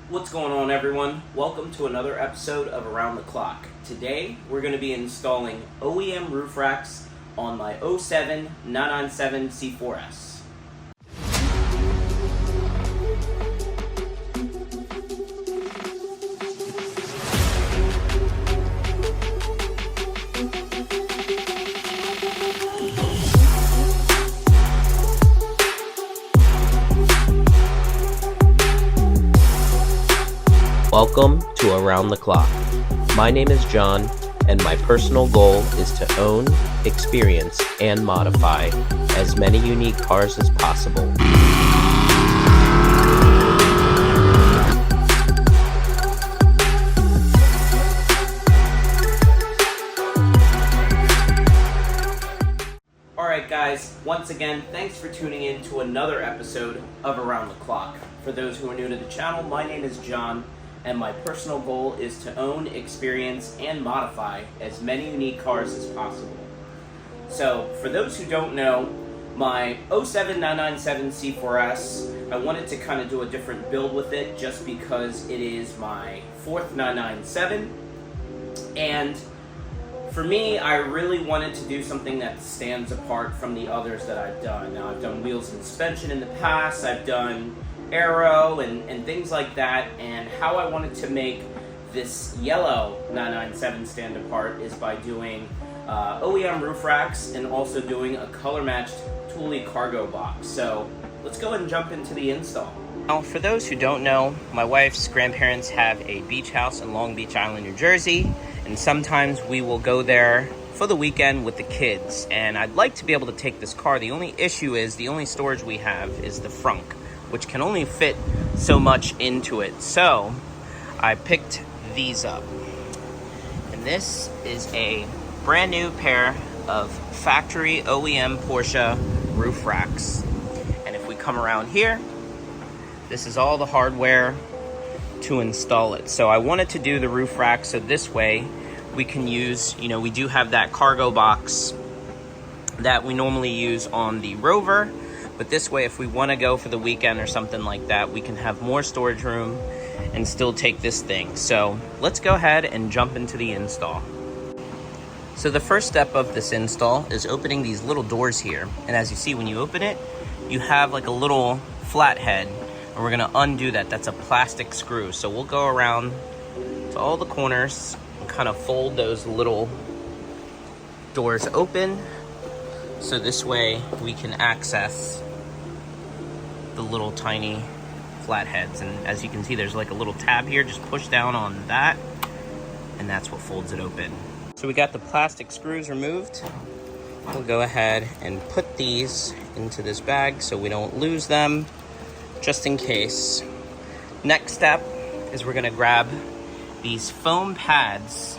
What's going on, everyone? Welcome to another episode of Around the Clock. Today we're going to be installing OEM roof racks on my 07 997 C4S. Welcome to Around the Clock. My name is John, and my personal goal is to own, experience, and modify as many unique cars as possible. Alright guys, once again, thanks for tuning in to another episode of Around the Clock. For those who are new to the channel, my name is John, and my personal goal is to own, experience, and modify as many unique cars as possible. So, for those who don't know, my 07 997 C4S, I wanted to kind of do a different build with it just because it is my 4th 997, and for me, I really wanted to do something that stands apart from the others that I've done. Now, I've done wheels and suspension in the past, I've done aero and things like that, and how I wanted to make this yellow 997 stand apart is by doing OEM roof racks and also doing a color matched Thule cargo box. So let's go ahead and jump into the install. Now, for those who don't know, my wife's grandparents have a beach house in Long Beach Island, New Jersey, and sometimes we will go there for the weekend with the kids, and I'd like to be able to take this car. The only issue is the only storage we have is the frunk, which can only fit so much into it. So I picked these up. And this is a brand new pair of factory OEM Porsche roof racks. And if we come around here, this is all the hardware to install it. So I wanted to do the roof rack so this way we can use, we do have that cargo box that we normally use on the Rover. But this way, if we want to go for the weekend or something like that, we can have more storage room and still take this thing. So let's go ahead and jump into the install. So the first step of this install is opening these little doors here. And as you see, when you open it, you have like a little flathead. And we're going to undo that. That's a plastic screw. So we'll go around to all the corners and kind of fold those little doors open. So this way we can access the little tiny flatheads, and as you can see, there's like a little tab here. Just push down on that and that's what folds it open. So we got the plastic screws removed. We'll go ahead and put these into this bag so we don't lose them, just in case. Next step is we're going to grab these foam pads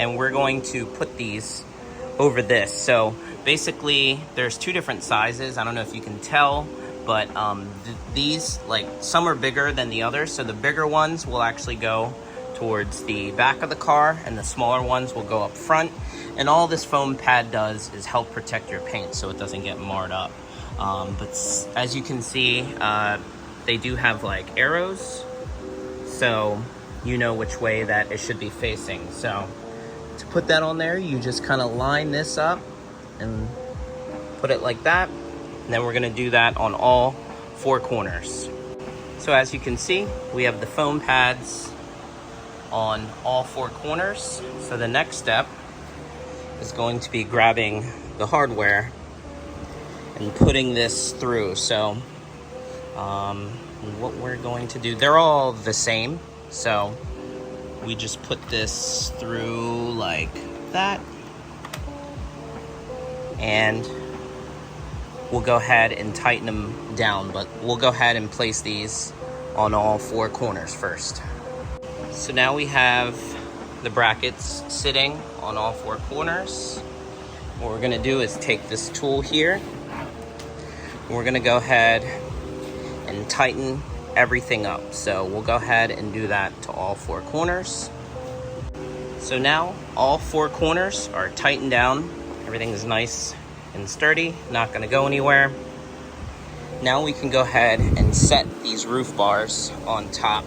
and we're going to put these over this. So basically there's two different sizes. I don't know if you can tell, but these, like, some are bigger than the others. So the bigger ones will actually go towards the back of the car and the smaller ones will go up front. And all this foam pad does is help protect your paint so it doesn't get marred up. But as you can see, they do have like arrows, so you know which way that it should be facing. So to put that on there, you just kind of line this up and put it like that. And then we're going to do that on all four corners. So as you can see, we have the foam pads on all four corners. So the next step is going to be grabbing the hardware and putting this through. So what we're going to do, they're all the same. So we just put this through like that. And we'll go ahead and tighten them down, but we'll go ahead and place these on all four corners first. So now we have the brackets sitting on all four corners. What we're gonna do is take this tool here. We're gonna go ahead and tighten everything up. So we'll go ahead and do that to all four corners. So now all four corners are tightened down. Everything is nice and sturdy, not gonna go anywhere. Now we can go ahead and set these roof bars on top.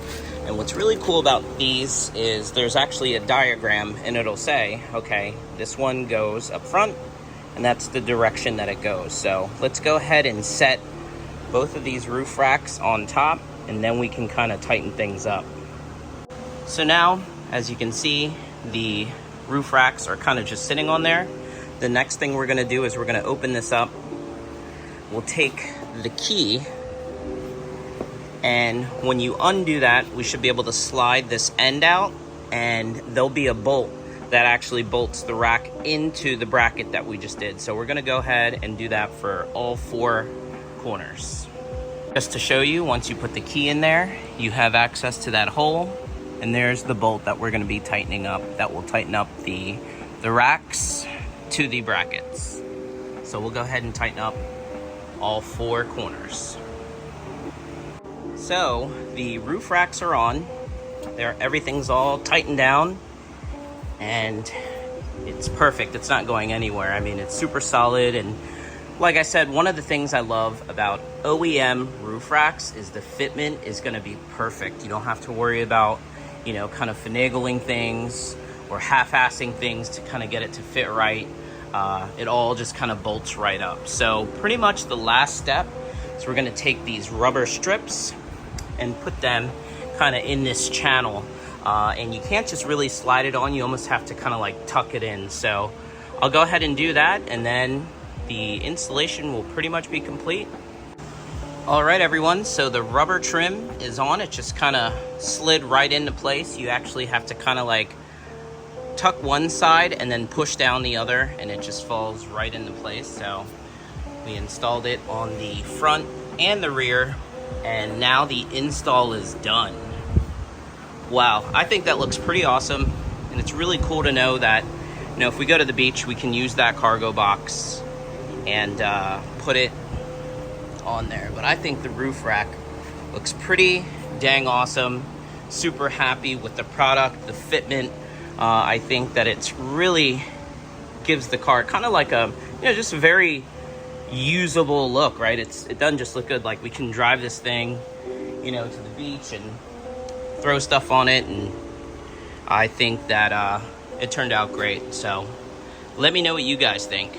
And what's really cool about these is there's actually a diagram, and it'll say, okay, this one goes up front, and that's the direction that it goes. So let's go ahead and set both of these roof racks on top, and then we can kind of tighten things up. So now, as you can see, the roof racks are kind of just sitting on there. The next thing we're gonna do is we're gonna open this up. We'll take the key, and when you undo that, we should be able to slide this end out, and there'll be a bolt that actually bolts the rack into the bracket that we just did. So we're gonna go ahead and do that for all 4 corners. Just to show you, once you put the key in there, you have access to that hole, and there's the bolt that we're gonna be tightening up. That will tighten up the racks to the brackets. So we'll go ahead and tighten up all 4 corners. So the roof racks are on. Everything's all tightened down, and it's perfect. It's not going anywhere. I mean, it's super solid. And like I said, one of the things I love about OEM roof racks is the fitment is gonna be perfect. You don't have to worry about, you know, kind of finagling things or half-assing things to kind of get it to fit right. It all just kind of bolts right up. So pretty much the last step is we're gonna take these rubber strips and put them kind of in this channel. And you can't just really slide it on, you almost have to kind of like tuck it in. So I'll go ahead and do that, and then the installation will pretty much be complete. All right, everyone, so the rubber trim is on. It just kind of slid right into place. You actually have to kind of like tuck one side and then push down the other, and it just falls right into place. So we installed it on the front and the rear, and now the install is done. Wow, I think that looks pretty awesome, and it's really cool to know that, you know, if we go to the beach, we can use that cargo box and put it on there. But I think the roof rack looks pretty dang awesome. Super happy with the product, the fitment. I think that it's really gives the car kind of like a, you know, just a very usable look, right? It doesn't just look good. Like, we can drive this thing, you know, to the beach and throw stuff on it, and I think that it turned out great. So let me know what you guys think.